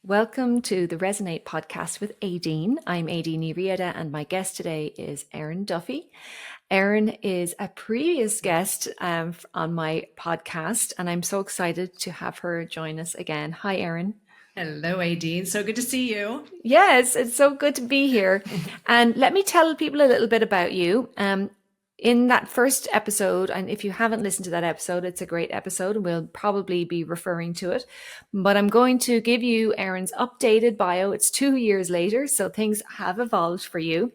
Welcome to the Resonate podcast with Aideen. I'm Aideen Riada, and my guest today is Erin Duffy. Erin is a previous guest on my podcast, and I'm so excited to have her join us again. Hi, Erin. Hello, Aideen. So good to see you. Yes, it's so good to be here. And let me tell people a little bit about you. In that first episode, and if you haven't listened to that episode, it's a great episode, and we'll probably be referring to it. But I'm going to give you Erin's updated bio. It's 2 years later, so things have evolved for you.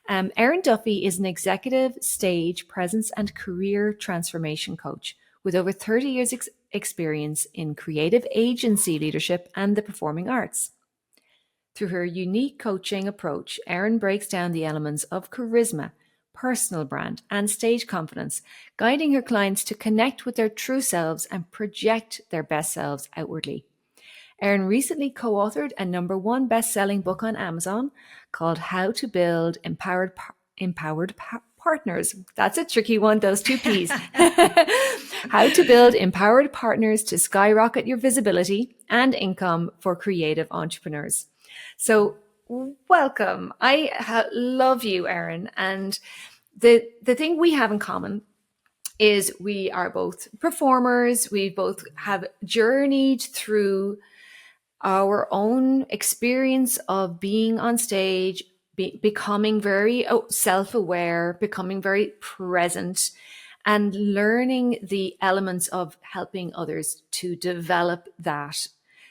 Erin Duffy is an executive stage presence and career transformation coach with over 30 years experience in creative agency leadership and the performing arts. Through her unique coaching approach, Erin breaks down the elements of charisma, personal brand, and stage confidence, guiding her clients to connect with their true selves and project their best selves outwardly. Erin recently co-authored a number 1 best-selling book on Amazon called How to Build Empowered Partners. That's a tricky one, those two P's. How to build empowered partners to skyrocket your visibility and income for creative entrepreneurs. So welcome. I love you, Erin. And the thing we have in common is we are both performers. We both have journeyed through our own experience of being on stage, becoming very self-aware, becoming very present, and learning the elements of helping others to develop that,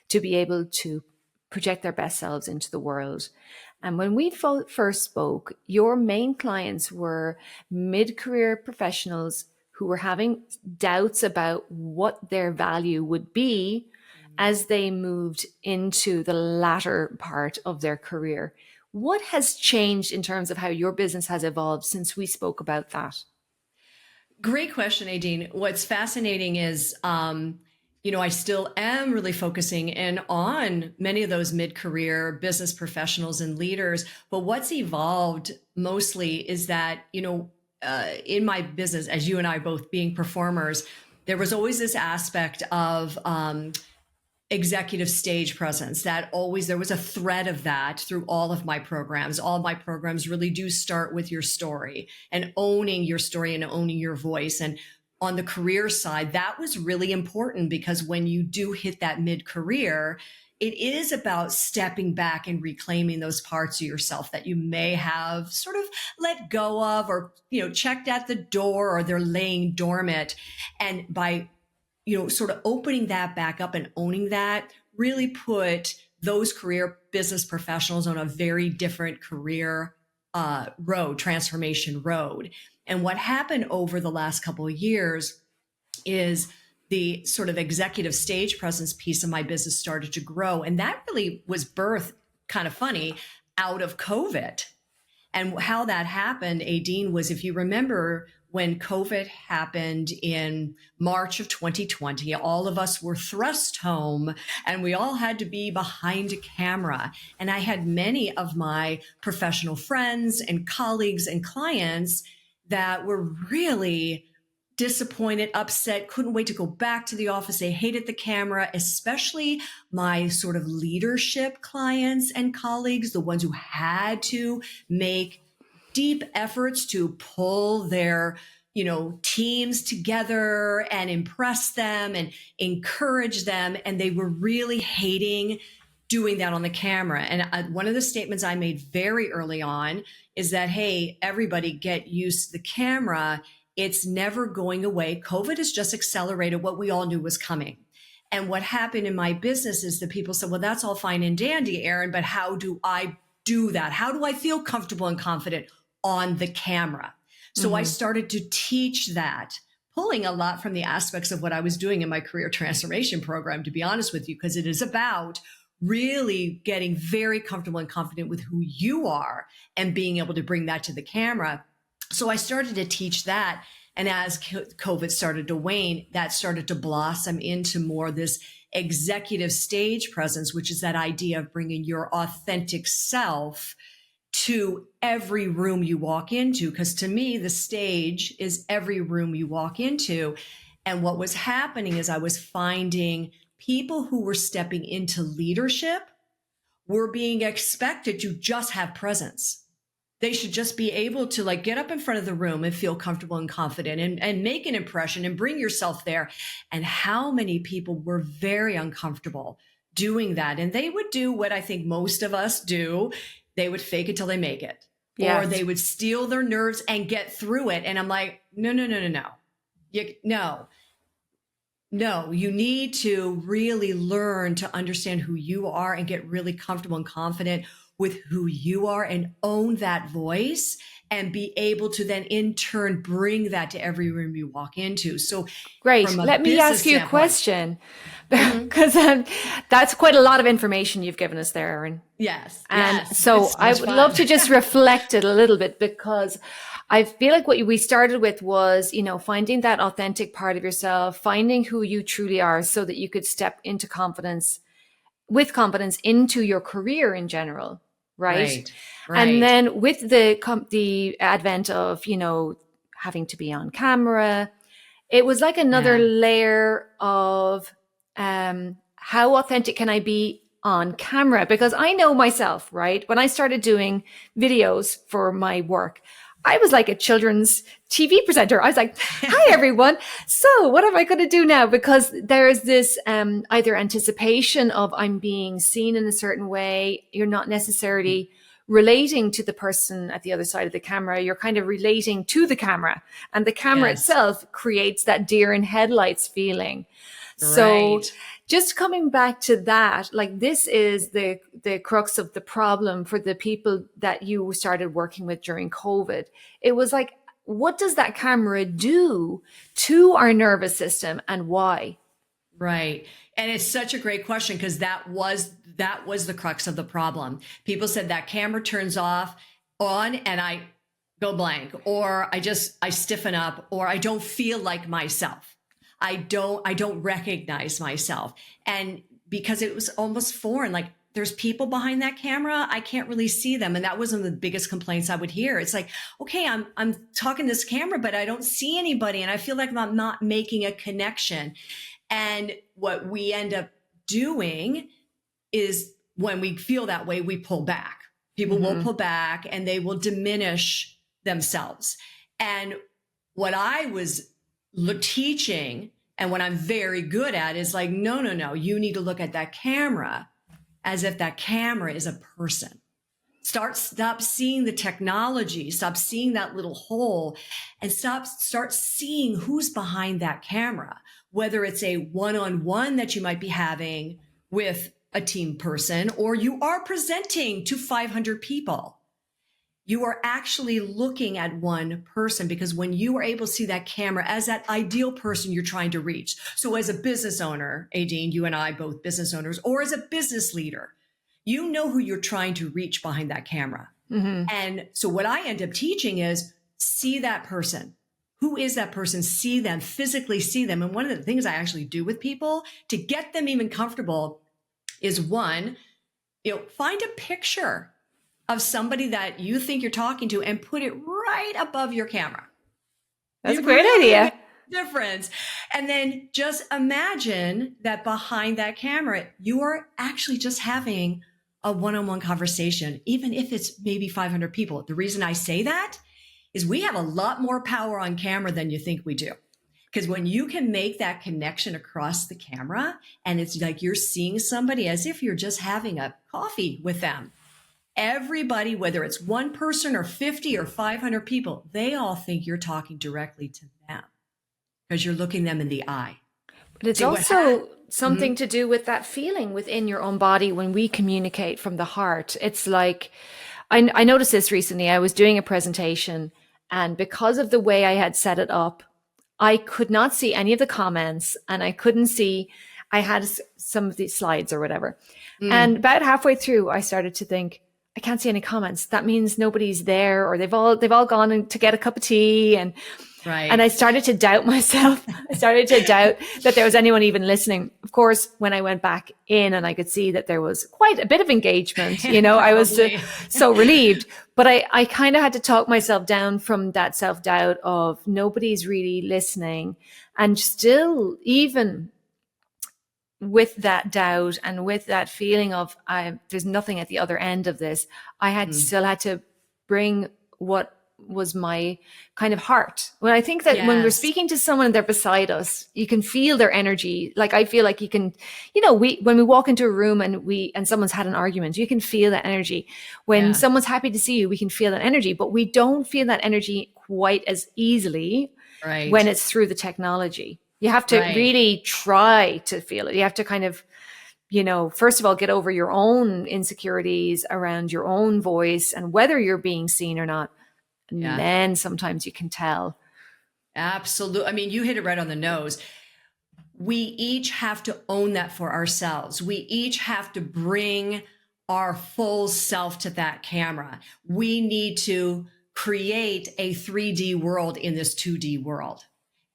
to be able to project their best selves into the world. And when we first spoke, your main clients were mid-career professionals who were having doubts about what their value would be as they moved into the latter part of their career. What has changed in terms of how your business has evolved since we spoke about that? Great question, Aideen. What's fascinating is, I still am really focusing in on many of those mid-career business professionals and leaders. But what's evolved mostly is that, in my business, as you and I both being performers, there was always this aspect of executive stage presence that always there was a thread of that through all of my programs. All my programs really do start with your story and owning your story and owning your voice. And on the career side, that was really important because when you do hit that mid-career, it is about stepping back and reclaiming those parts of yourself that you may have sort of let go of or, checked at the door, or they're laying dormant. And by sort of opening that back up and owning that really put those career business professionals on a very different career transformation road. And what happened over the last couple of years is the sort of executive stage presence piece of my business started to grow. And that really was birthed, kind of funny, out of COVID. And how that happened, Aideen, was, if you remember, when COVID happened in March of 2020, all of us were thrust home and we all had to be behind a camera. And I had many of my professional friends and colleagues and clients that were really disappointed, upset, couldn't wait to go back to the office. They hated the camera, especially my sort of leadership clients and colleagues, the ones who had to make deep efforts to pull their teams together and impress them and encourage them. And they were really hating doing that on the camera. And one of the statements I made very early on is that, hey, everybody get used to the camera. It's never going away. COVID has just accelerated what we all knew was coming. And what happened in my business is that people said, well, that's all fine and dandy, Erin, but how do I do that? How do I feel comfortable and confident on the camera? So I started to teach that, pulling a lot from the aspects of what I was doing in my career transformation program, to be honest with you, because it is about really getting very comfortable and confident with who you are and being able to bring that to the camera. So I started to teach that. And as COVID started to wane, that started to blossom into more this executive stage presence, which is that idea of bringing your authentic self to every room you walk into. Because to me, the stage is every room you walk into. And what was happening is I was finding people who were stepping into leadership we're being expected to just have presence. They should just be able to like get up in front of the room and feel comfortable and confident and make an impression and bring yourself there. And how many people were very uncomfortable doing that? And they would do what I think most of us do. They would fake it till they make it. Yes. Or they would steel their nerves and get through it. And I'm like, no. No, you need to really learn to understand who you are and get really comfortable and confident with who you are and own that voice and be able to then in turn bring that to every room you walk into. So great. Let me ask you a question, because that's quite a lot of information you've given us there, Erin. Yes. And so I would love to just reflect it a little bit, because I feel like what we started with was, finding that authentic part of yourself, finding who you truly are so that you could step into confidence into your career in general. Right. And then with the advent of, having to be on camera, it was like another layer of how authentic can I be on camera? Because I know myself, right? When I started doing videos for my work, I was like a children's TV presenter. I was like, hi, everyone. So what am I going to do now? Because there's this either anticipation of I'm being seen in a certain way. You're not necessarily relating to the person at the other side of the camera. You're kind of relating to the camera. And the camera itself creates that deer in headlights feeling. So just coming back to that, like this is the crux of the problem for the people that you started working with during COVID. It was like, what does that camera do to our nervous system and why? Right. And it's such a great question, because that was the crux of the problem. People said that camera turns on and I go blank, or I stiffen up, or I don't feel like myself. I don't recognize myself. And because it was almost foreign, like there's people behind that camera, I can't really see them. And that was one of the biggest complaints I would hear. It's like, okay, I'm talking to this camera, but I don't see anybody. And I feel like I'm not making a connection. And what we end up doing is when we feel that way, we pull back. People will pull back and they will diminish themselves. And what I was teaching, and what I'm very good at, is like, no, you need to look at that camera as if that camera is a person. Stop seeing the technology, stop seeing that little hole, and start seeing who's behind that camera, whether it's a one-on-one that you might be having with a team person, or you are presenting to 500 people. You are actually looking at one person, because when you are able to see that camera as that ideal person you're trying to reach. So as a business owner, Aideen, you and I both business owners, or as a business leader, you know who you're trying to reach behind that camera. And so what I end up teaching is see that person. Who is that person? See them, physically see them. And one of the things I actually do with people to get them even comfortable is find a picture of somebody that you think you're talking to and put it right above your camera. That's a great idea. Difference. And then just imagine that behind that camera, you are actually just having a one-on-one conversation, even if it's maybe 500 people. The reason I say that is we have a lot more power on camera than you think we do. Because when you can make that connection across the camera, and it's like you're seeing somebody as if you're just having a coffee with them, everybody, whether it's one person or 50 or 500 people, they all think you're talking directly to them because you're looking them in the eye. But it's also something to do with that feeling within your own body when we communicate from the heart. It's like, I noticed this recently. I was doing a presentation, and because of the way I had set it up, I could not see any of the comments, and I had some of these slides or whatever. And about halfway through, I started to think, I can't see any comments. That means nobody's there, or they've all gone to get a cup of tea. And I started to doubt myself. I started to doubt that there was anyone even listening. Of course, when I went back in and I could see that there was quite a bit of engagement, I was so relieved. But I kind of had to talk myself down from that self-doubt of nobody's really listening. And still, even with that doubt and with that feeling of there's nothing at the other end of this, I had Mm. still had to bring what was my kind of heart. When I think that when we're Yes. speaking to someone and they're beside us, you can feel their energy. Like I feel like you can, when we walk into a room and someone's had an argument, you can feel that energy. When Yeah. someone's happy to see you, we can feel that energy, but we don't feel that energy quite as easily when Right. it's through the technology. You have to Right. really try to feel it. You have to kind of, first of all, get over your own insecurities around your own voice and whether you're being seen or not. And Yeah. then sometimes you can tell. Absolutely. I mean, you hit it right on the nose. We each have to own that for ourselves. We each have to bring our full self to that camera. We need to create a 3D world in this 2D world.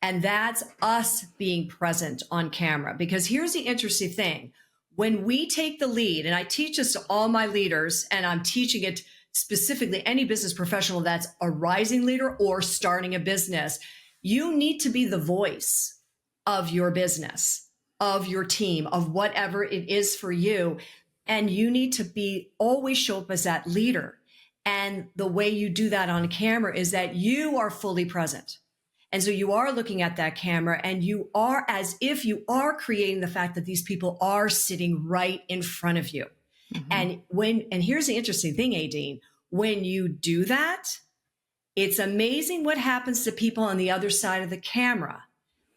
And that's us being present on camera. Because here's the interesting thing. When we take the lead, and I teach this to all my leaders, and I'm teaching it specifically any business professional that's a rising leader or starting a business, you need to be the voice of your business, of your team, of whatever it is for you. And you need to be always show up as that leader. And the way you do that on camera is that you are fully present. And so you are looking at that camera and you are as if you are creating the fact that these people are sitting right in front of you. Mm-hmm. And here's the interesting thing, Aideen, when you do that, it's amazing what happens to people on the other side of the camera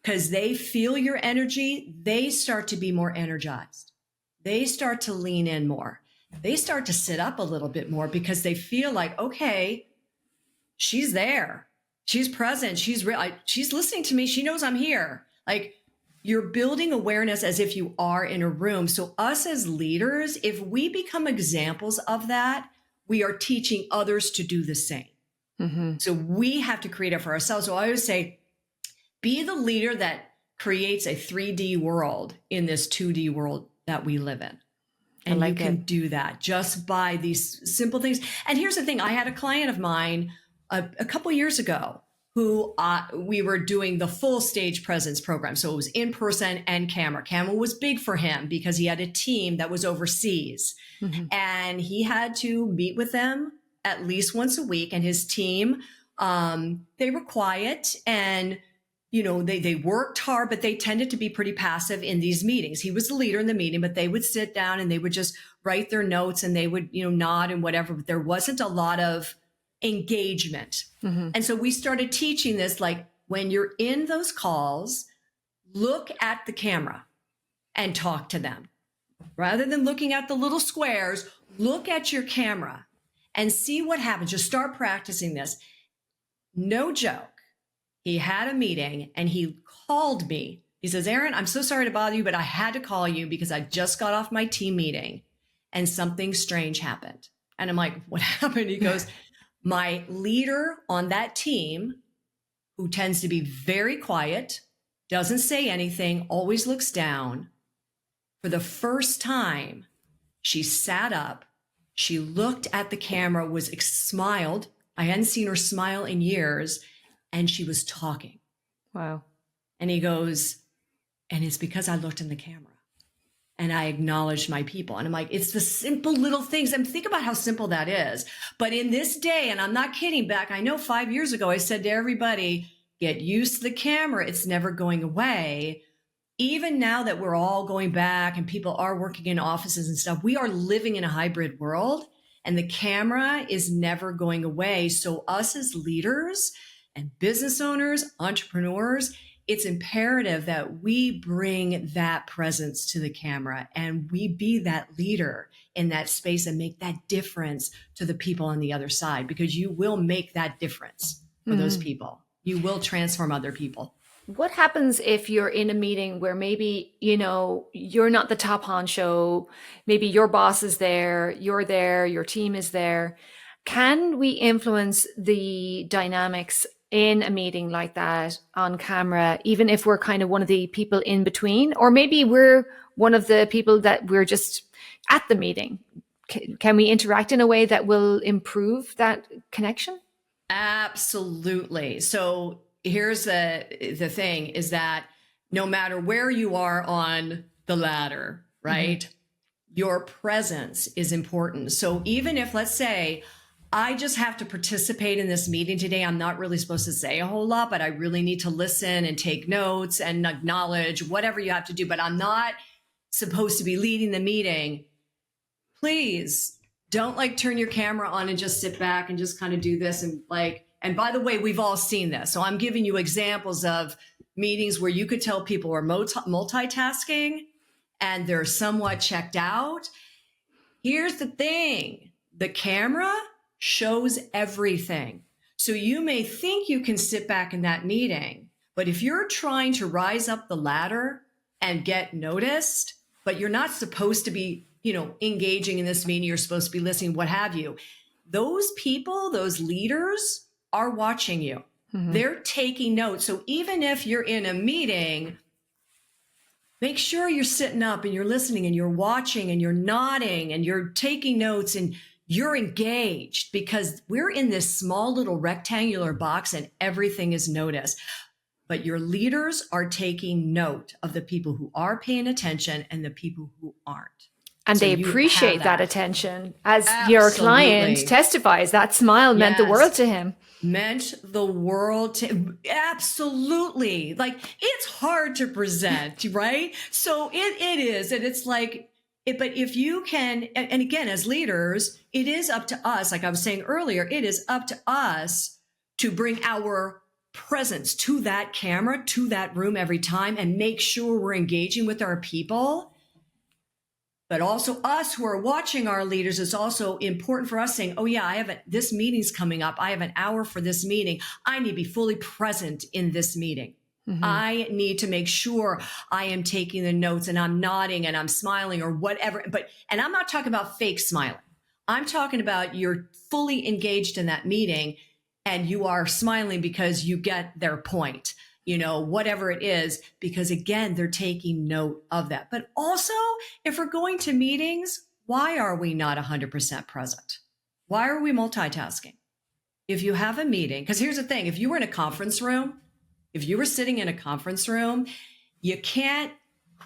because they feel your energy. They start to be more energized. They start to lean in more. They start to sit up a little bit more because they feel like, okay, she's there. She's present. She's real. She's listening to me. She knows I'm here. Like you're building awareness as if you are in a room. So us as leaders, if we become examples of that, we are teaching others to do the same. Mm-hmm. So we have to create it for ourselves. So I always say, be the leader that creates a 3D world in this 2D world that we live in. And you can do that just by these simple things. And here's the thing. I had a client of mine a couple years ago who we were doing the full stage presence program. So it was in person and camera. Camera was big for him because he had a team that was overseas. Mm-hmm. And he had to meet with them at least once a week. And his team, they were quiet and they worked hard, but they tended to be pretty passive in these meetings. He was the leader in the meeting, but they would sit down and they would just write their notes and they would, nod and whatever. But there wasn't a lot of engagement. Mm-hmm. And so we started teaching this, like when you're in those calls, look at the camera and talk to them. Rather than looking at the little squares, look at your camera and see what happens. Just start practicing this. No joke. He had a meeting and he called me. He says, Erin, I'm so sorry to bother you, but I had to call you because I just got off my team meeting and something strange happened. And I'm like, what happened? He goes, my leader on that team, who tends to be very quiet, doesn't say anything, always looks down. For the first time, she sat up. She looked at the camera, smiled. I hadn't seen her smile in years. And she was talking. Wow. And he goes, and it's because I looked in the camera and I acknowledged my people. And I'm like, it's the simple little things. And think about how simple that is. But in this day, and I'm not kidding back, I know 5 years ago, I said to everybody, get used to the camera. It's never going away. Even now that we're all going back and people are working in offices and stuff, we are living in a hybrid world and the camera is never going away. So us as leaders and business owners, entrepreneurs, it's imperative that we bring that presence to the camera and we be that leader in that space and make that difference to the people on the other side, because you will make that difference for those people. You will transform other people. What happens if you're in a meeting where maybe, you're not the top honcho, maybe your boss is there, you're there, your team is there. Can we influence the dynamics in a meeting like that on camera, even if we're kind of one of the people in between? Or maybe we're one of the people that we're just at the meeting. Can we interact in a way that will improve that connection? Absolutely. So here's the thing is that no matter where you are on the ladder, right? Your presence is important. So even if, let's say, I just have to participate in this meeting today, I'm not really supposed to say a whole lot, but I really need to listen and take notes and acknowledge whatever you have to do, but I'm not supposed to be leading the meeting. Please don't like turn your camera on and just sit back and just kind of do this. And by the way, we've all seen this. So I'm giving you examples of meetings where you could tell people are multitasking and they're somewhat checked out. Here's the thing. The camera shows everything. So you may think you can sit back in that meeting, but if you're trying to rise up the ladder and get noticed, but you're not supposed to be, engaging in this meeting, you're supposed to be listening, what have you. Those people, those leaders are watching you. They're taking notes. So even if you're in a meeting, make sure you're sitting up and you're listening and you're watching and you're nodding and you're taking notes and you're engaged, because we're in this small little rectangular box and everything is noticed. But your leaders are taking note of the people who are paying attention and the people who aren't. And So they you appreciate have that that. attention. As your client Absolutely. testifies, that smile meant the Yes. world to him. Meant the world to, absolutely. Like, it's hard to present, right? So it is. And it's like, but if you can, and again, as leaders, it is up to us. Like I was saying earlier, it is up to us to bring our presence to that camera, to that room every time, and make sure we're engaging with our people. But also us who are watching our leaders, it's also important for us saying, oh yeah, this meeting's coming up. I have an hour for this meeting. I need to be fully present in this meeting. I need to make sure I am taking the notes and I'm nodding and I'm smiling or whatever. And I'm not talking about fake smiling. I'm talking about you're fully engaged in that meeting and you are smiling because you get their point. Whatever it is, because again, they're taking note of that. But also, if we're going to meetings, why are we not 100% present? Why are we multitasking? If you have a meeting, because here's the thing, if you were in a conference room, if you were sitting in a conference room, you can't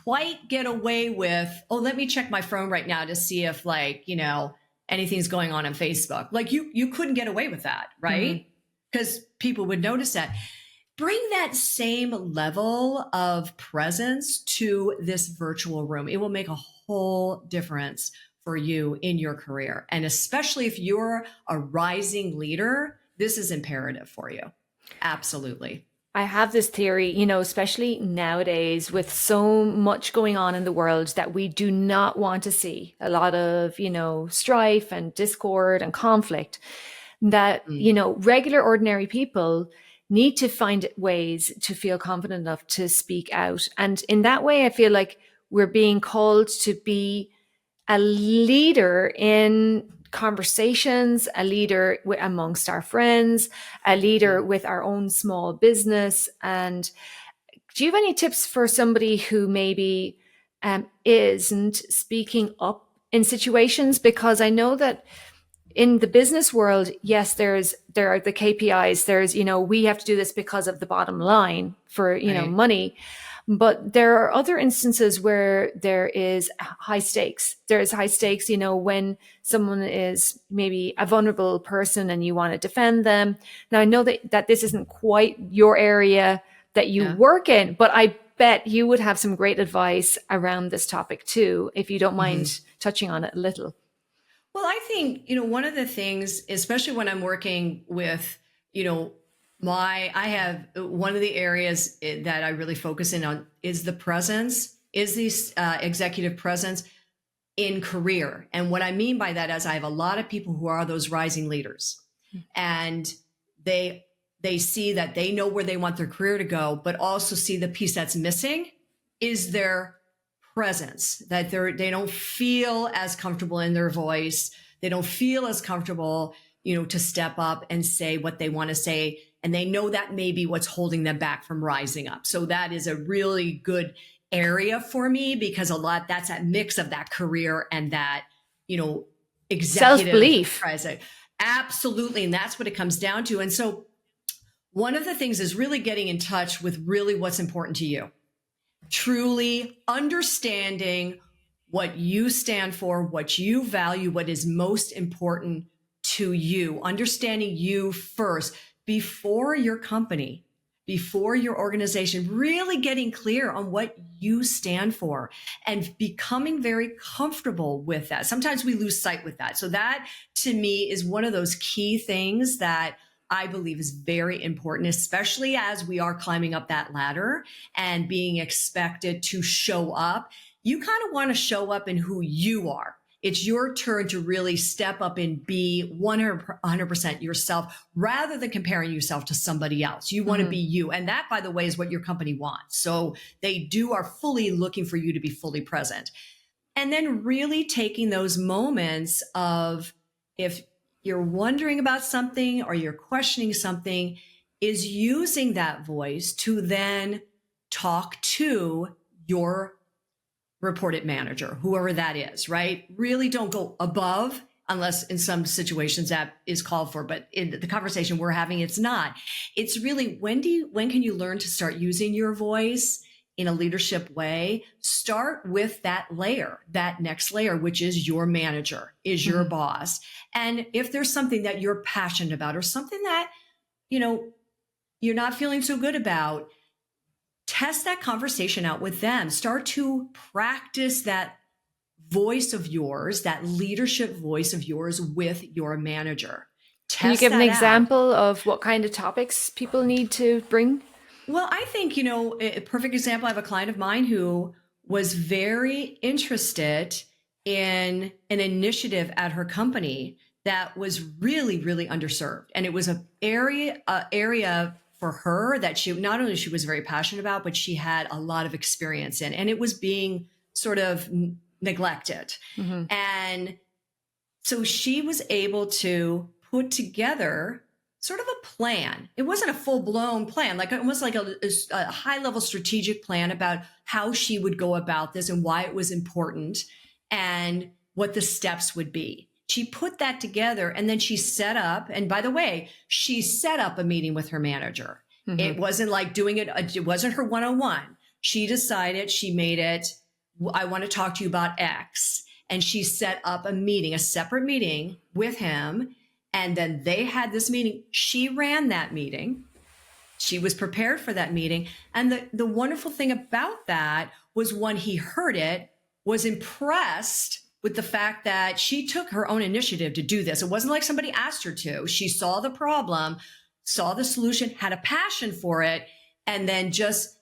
quite get away with, oh, let me check my phone right now to see if anything's going on Facebook. Like you couldn't get away with that, right? Because people would notice that. Bring that same level of presence to this virtual room. It will make a whole difference for you in your career. And especially if you're a rising leader, this is imperative for you. Absolutely. I have this theory, especially nowadays with so much going on in the world that we do not want to see a lot of, strife and discord and conflict, that, regular, ordinary people need to find ways to feel confident enough to speak out. And in that way, I feel like we're being called to be a leader in conversations, a leader amongst our friends, a leader with our own small business. And do you have any tips for somebody who maybe isn't speaking up in situations? Because I know that in the business world, yes, there are the KPIs. There's, we have to do this because of the bottom line for, money. But there are other instances where there is high stakes. There's high stakes, when someone is maybe a vulnerable person and you want to defend them. Now, I know that this isn't quite your area that you work in, but I bet you would have some great advice around this topic too, if you don't mind touching on it a little. Well, I think, one of the things, especially when I'm working with, I have one of the areas that I really focus in on is the presence, is this executive presence in career. And what I mean by that is I have a lot of people who are those rising leaders and they see that they know where they want their career to go, but also see the piece that's missing is their presence, that they don't feel as comfortable in their voice. They don't feel as comfortable, to step up and say what they want to say. And they know that may be what's holding them back from rising up. So that is a really good area for me because that's that mix of that career and that, executive self-belief. presence. Absolutely. And that's what it comes down to. And so one of the things is really getting in touch with really what's important to you. truly understanding what you stand for, what you value, what is most important to you, understanding you first before your company, before your organization, really getting clear on what you stand for and becoming very comfortable with that. Sometimes we lose sight with that. So that to me is one of those key things that I believe is very important, especially as we are climbing up that ladder and being expected to show up. You kind of want to show up in who you are. It's your turn to really step up and be 100% yourself rather than comparing yourself to somebody else. You want to be you. And that, by the way, is what your company wants. So they are fully looking for you to be fully present. And then really taking those moments of, if you're wondering about something or you're questioning something, is using that voice to then talk to your reported manager, whoever that is, right? Really don't go above, unless in some situations that is called for, but in the conversation we're having, it's not. It's really, when can you learn to start using your voice in a leadership way? Start with that layer, that next layer, which is your manager, is your boss. And if there's something that you're passionate about or something that, you're not feeling so good about, test that conversation out with them. Start to practice that voice of yours, that leadership voice of yours with your manager. Can you give an example of what kind of topics people need to bring? Well, I think, a perfect example, I have a client of mine who was very interested in an initiative at her company that was really, really underserved. And it was an area for her that she was very passionate about, but she had a lot of experience in, and it was being sort of neglected. And so she was able to put together sort of a plan. It wasn't a full-blown plan, like almost like a high-level strategic plan about how she would go about this and why it was important and what the steps would be. She put that together, and then she set up, and by the way, she set up a meeting with her manager. It wasn't like it wasn't her one-on-one. She decided, she made it, I want to talk to you about X. And she set up a meeting, a separate meeting with him. And then they had this meeting. She ran that meeting. She was prepared for that meeting. And the wonderful thing about that was, when he heard it, was impressed with the fact that she took her own initiative to do this. It wasn't like somebody asked her to. She saw the problem, saw the solution, had a passion for it, and then just,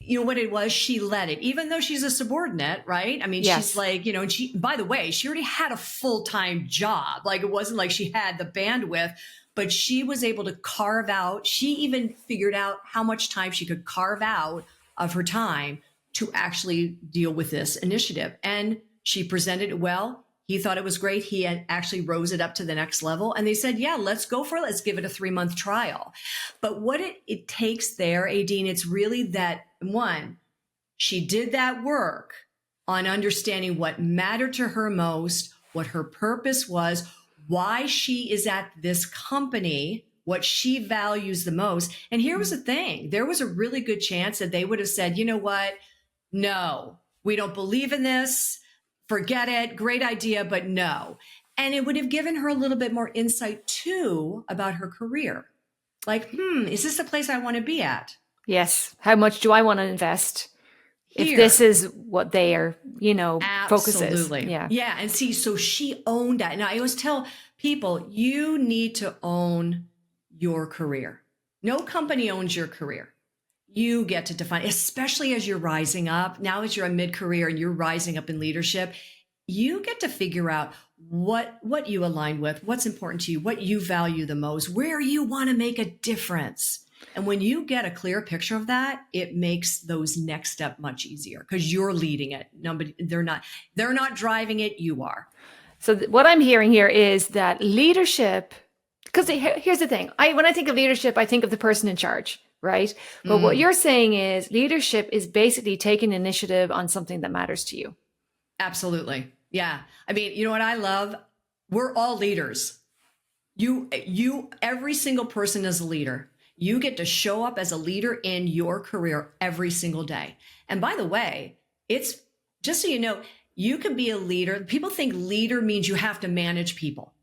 what it was, she led it, even though she's a subordinate, right? I mean, yes. She's like, and she, by the way, she already had a full-time job. Like, it wasn't like she had the bandwidth, but she was able to carve out, she even figured out how much time she could carve out of her time to actually deal with this initiative. And she presented it well. He thought it was great. He had actually rose it up to the next level. And they said, yeah, let's go for it. Let's give it a 3-month trial. But what it takes there, Aideen, it's really that, one, she did that work on understanding what mattered to her most, what her purpose was, why she is at this company, what she values the most. And here was the thing. There was a really good chance that they would have said, you know what? No, we don't believe in this. Forget it. Great idea, but no. And it would have given her a little bit more insight too about her career. Like, is this the place I want to be at? Yes. How much do I want to invest? Here. If this is what they are, focus is. Absolutely. Yeah. And see, so she owned that. And I always tell people, you need to own your career. No company owns your career. You get to define, especially as you're rising up. Now, as you're a mid-career and you're rising up in leadership, you get to figure out what you align with, what's important to you, what you value the most, where you want to make a difference. And when you get a clear picture of that, it makes those next step much easier because you're leading it. They're not driving it. You are. So what I'm hearing here is that leadership, because here's the thing. When I think of leadership, I think of the person in charge. Right. But what you're saying is leadership is basically taking initiative on something that matters to you. Absolutely. Yeah. I mean, you know what I love? We're all leaders. Every single person is a leader. You get to show up as a leader in your career every single day. And by the way, it's just so you know, you can be a leader. People think leader means you have to manage people.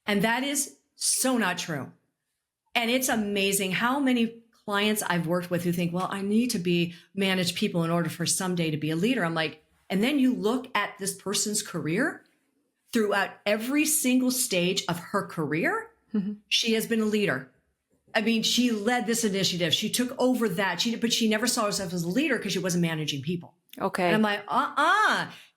And that is so not true. And it's amazing how many clients I've worked with who think, well, I need to manage people in order for someday to be a leader. I'm like, and then you look at this person's career throughout every single stage of her career, she has been a leader. I mean, she led this initiative. She took over that. But she never saw herself as a leader because she wasn't managing people. Okay. And I'm like,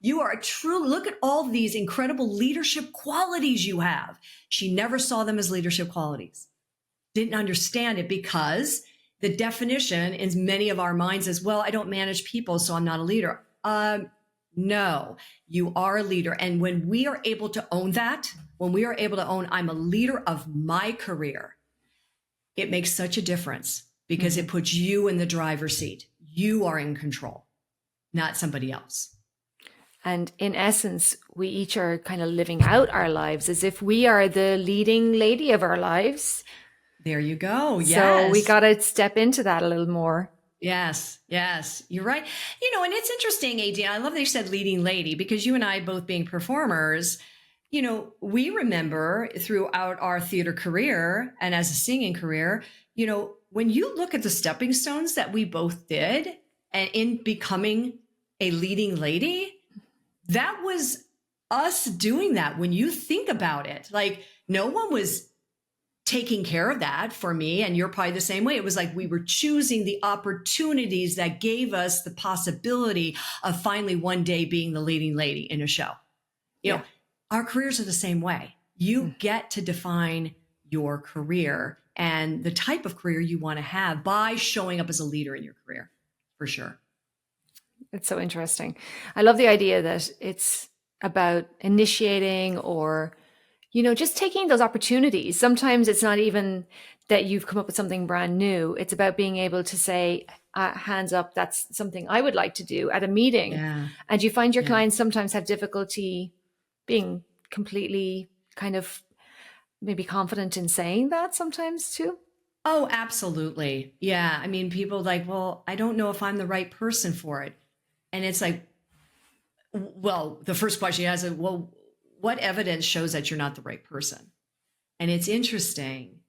you are a true, look at all these incredible leadership qualities you have. She never saw them as leadership qualities. Didn't understand it because the definition in many of our minds is, well, I don't manage people, so I'm not a leader. No, you are a leader. And when we are able to own that, when we are able to own, I'm a leader of my career, it makes such a difference because it puts you in the driver's seat. You are in control, not somebody else. And in essence, we each are kind of living out our lives as if we are the leading lady of our lives. There you go. Yes. So we got to step into that a little more. Yes, you're right. And it's interesting, Aideen. I love that you said leading lady because you and I both being performers, we remember throughout our theater career and as a singing career, when you look at the stepping stones that we both did and in becoming a leading lady, that was us doing that. When you think about it, like no one was taking care of that for me. And you're probably the same way. It was like we were choosing the opportunities that gave us the possibility of finally one day being the leading lady in a show. You know, our careers are the same way. You get to define your career and the type of career you want to have by showing up as a leader in your career, for sure. It's so interesting. I love the idea that it's about initiating or just taking those opportunities. Sometimes it's not even that you've come up with something brand new. It's about being able to say, hands up, that's something I would like to do at a meeting. Yeah. And you find your clients sometimes have difficulty being completely kind of maybe confident in saying that sometimes too. Oh, absolutely. Yeah. I mean, people like, well, I don't know if I'm the right person for it. And it's like, well, the first question is, well, what evidence shows that you're not the right person? And it's interesting.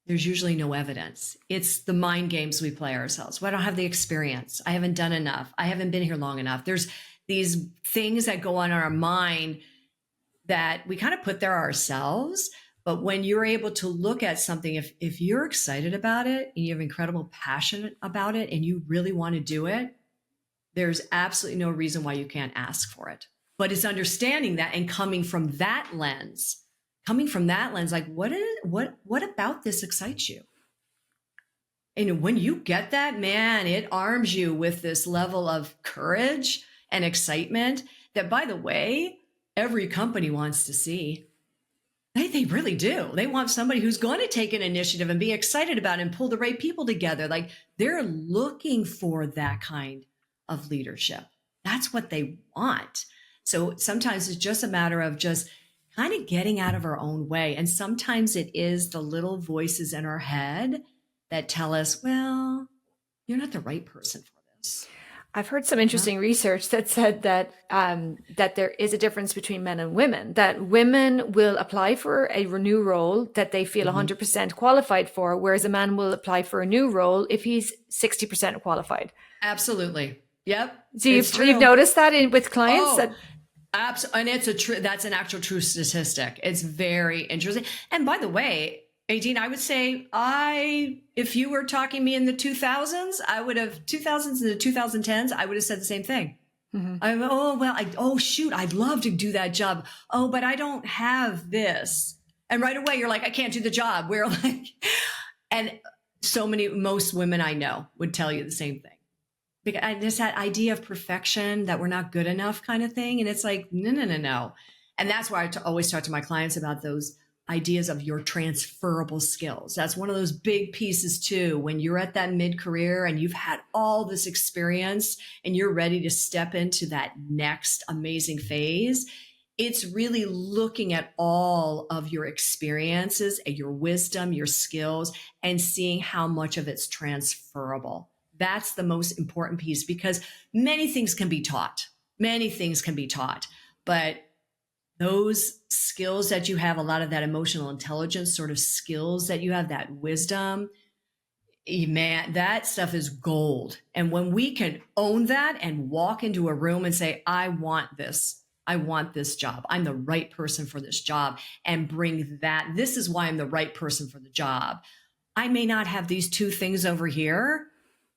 There's usually no evidence. It's the mind games we play ourselves. Well, I don't have the experience. I haven't done enough. I haven't been here long enough. There's these things that go on in our mind that we kind of put there ourselves. But when you're able to look at something, if you're excited about it and you have incredible passion about it and you really want to do it, there's absolutely no reason why you can't ask for it. But it's understanding that and coming from that lens, like what about this excites you? And when you get that, man, it arms you with this level of courage and excitement that, by the way, every company wants to see. They really do. They want somebody who's going to take an initiative and be excited about it and pull the right people together. Like they're looking for that kind of leadership. That's what they want. So sometimes it's just a matter of just kind of getting out of our own way. And sometimes it is the little voices in our head that tell us, well, you're not the right person for this. I've heard some interesting research that said that that there is a difference between men and women, that women will apply for a new role that they feel 100% qualified for, whereas a man will apply for a new role if he's 60% qualified. Absolutely. Yep. So you've noticed that with clients? And that's an actual true statistic. It's very interesting. And by the way, Aideen, I would say if you were talking to me in the 2000s, 2000s and the 2010s, I would have said the same thing. I'd love to do that job. Oh, but I don't have this. And right away you're like, I can't do the job. We're like, and most women I know would tell you the same thing. Because there's that idea of perfection, that we're not good enough kind of thing. And it's like, no. And that's why I always talk to my clients about those ideas of your transferable skills. That's one of those big pieces too. When you're at that mid-career and you've had all this experience and you're ready to step into that next amazing phase, it's really looking at all of your experiences and your wisdom, your skills, and seeing how much of it's transferable. That's the most important piece, because many things can be taught. Many things can be taught, but those skills that you have, a lot of that emotional intelligence sort of skills that you have, that wisdom, man, that stuff is gold. And when we can own that and walk into a room and say, I want this job. I'm the right person for this job, and bring that. This is why I'm the right person for the job. I may not have these two things over here,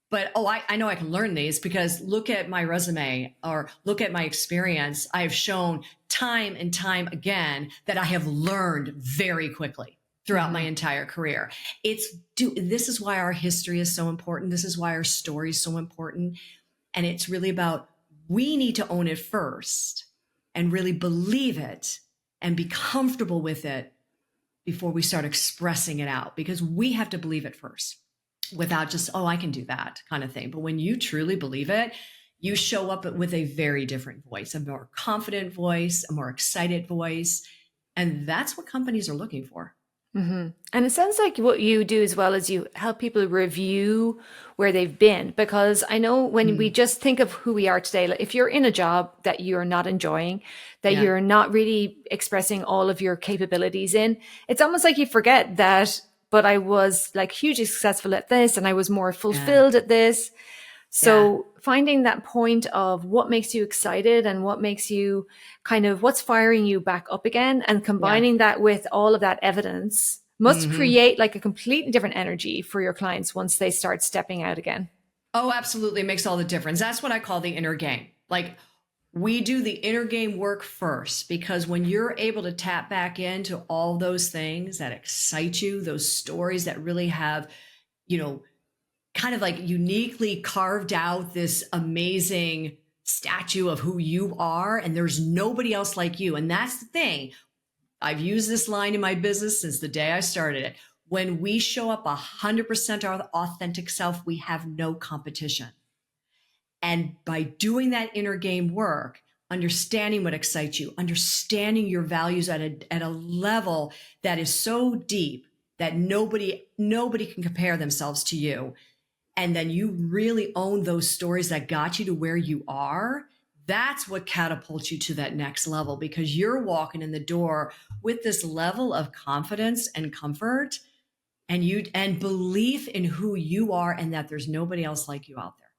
but I know I can learn these, because look at my resume or look at my experience. I have shown time and time again that I have learned very quickly throughout my entire career. This is why our history is so important. This is why our story is so important. And it's really about, we need to own it first and really believe it and be comfortable with it before we start expressing it out, because we have to believe it first, without just, I can do that kind of thing. But when you truly believe it, you show up with a very different voice, a more confident voice, a more excited voice. And that's what companies are looking for. Mm-hmm. And it sounds like what you do as well is you help people review where they've been, because I know when we just think of who we are today, like if you're in a job that you're not enjoying, that you're not really expressing all of your capabilities in, it's almost like you forget that, but I was like hugely successful at this and I was more fulfilled at this. So finding that point of what makes you excited and what makes you kind of, what's firing you back up again, and combining that with all of that evidence must create like a completely different energy for your clients once they start stepping out again. Oh, absolutely. It makes all the difference. That's what I call the inner game. Like, we do the inner game work first, because when you're able to tap back into all those things that excite you, those stories that really have, kind of like uniquely carved out this amazing statue of who you are, and there's nobody else like you. And that's the thing. I've used this line in my business since the day I started it. When we show up 100% our authentic self, we have no competition. And by doing that inner game work, understanding what excites you, understanding your values at a level that is so deep that nobody can compare themselves to you, and then you really own those stories that got you to where you are, that's what catapults you to that next level, because you're walking in the door with this level of confidence and comfort and belief in who you are, and that there's nobody else like you out there.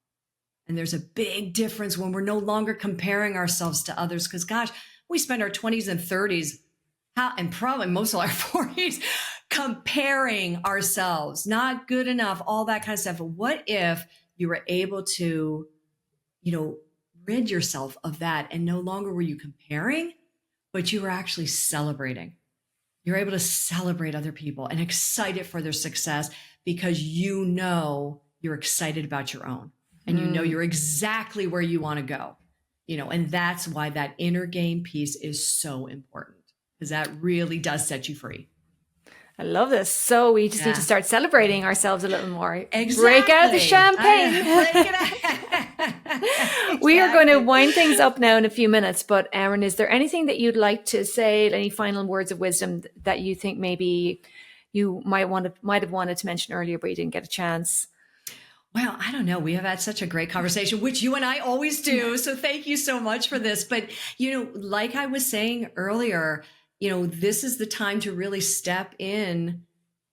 And there's a big difference when we're no longer comparing ourselves to others, because gosh, we spend our 20s and 30s and probably most of our 40s comparing ourselves, not good enough, all that kind of stuff. What if you were able to, rid yourself of that, and no longer were you comparing, but you were actually celebrating. You're able to celebrate other people and excited for their success, because you're excited about your own, and you're exactly where you want to go, and that's why that inner game piece is so important, because that really does set you free. I love this. So we just need to start celebrating ourselves a little more. Exactly. Break out the champagne. Break it out. We are going to wind things up now in a few minutes. But Erin, is there anything that you'd like to say, any final words of wisdom that you think maybe you might have wanted to mention earlier, but you didn't get a chance? Well, I don't know. We have had such a great conversation, which you and I always do. So thank you so much for this. But, like I was saying earlier, this is the time to really step in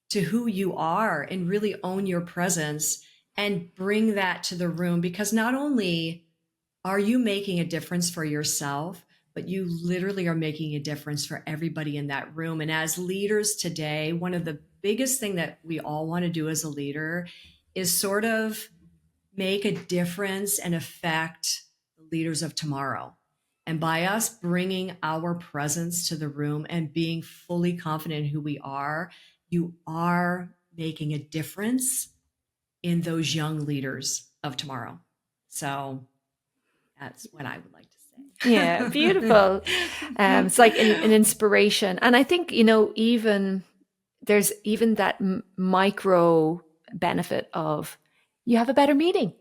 to who you are and really own your presence and bring that to the room, because not only are you making a difference for yourself, but you literally are making a difference for everybody in that room. And as leaders today, one of the biggest thing that we all want to do as a leader is sort of make a difference and affect the leaders of tomorrow. And by us bringing our presence to the room and being fully confident in who we are, you are making a difference in those young leaders of tomorrow. So that's what I would like to say. Yeah, beautiful. It's like an inspiration. And I think, there's even that micro benefit of you have a better meeting.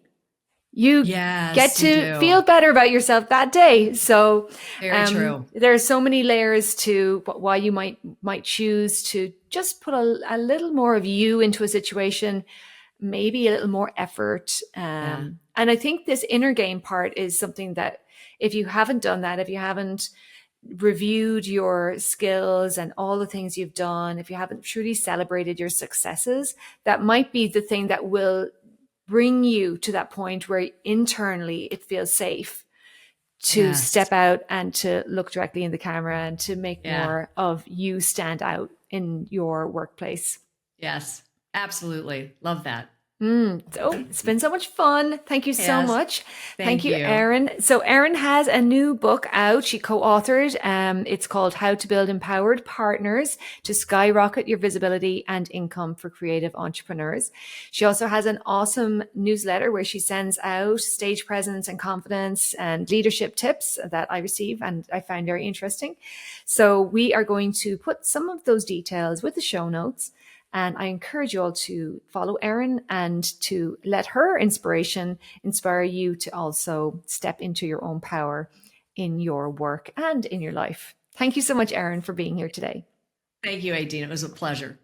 You get to feel better about yourself that day. So very true. There are so many layers to why you might choose to just put a little more of you into a situation maybe a little more effort. Yeah. And I think this inner game part is something that if you haven't done that, if you haven't reviewed your skills and all the things you've done, if you haven't truly celebrated your successes, that might be the thing that will bring you to that point where internally it feels safe to Yes. step out and to look directly in the camera and to make Yeah. more of you stand out in your workplace. Yes. Absolutely. Love that. So it's been so much fun. Thank you so Yes. much. Thank Thank you, you. Erin. So Erin has a new book out. She co-authored. It's called How to Build Empowered Partners to Skyrocket Your Visibility and Income for Creative Entrepreneurs. She also has an awesome newsletter where she sends out stage presence and confidence and leadership tips that I receive and I find very interesting. So we are going to put some of those details with the show notes. And I encourage you all to follow Erin and to let her inspiration inspire you to also step into your own power in your work and in your life. Thank you so much, Erin, for being here today. Thank you, Aideen. It was a pleasure.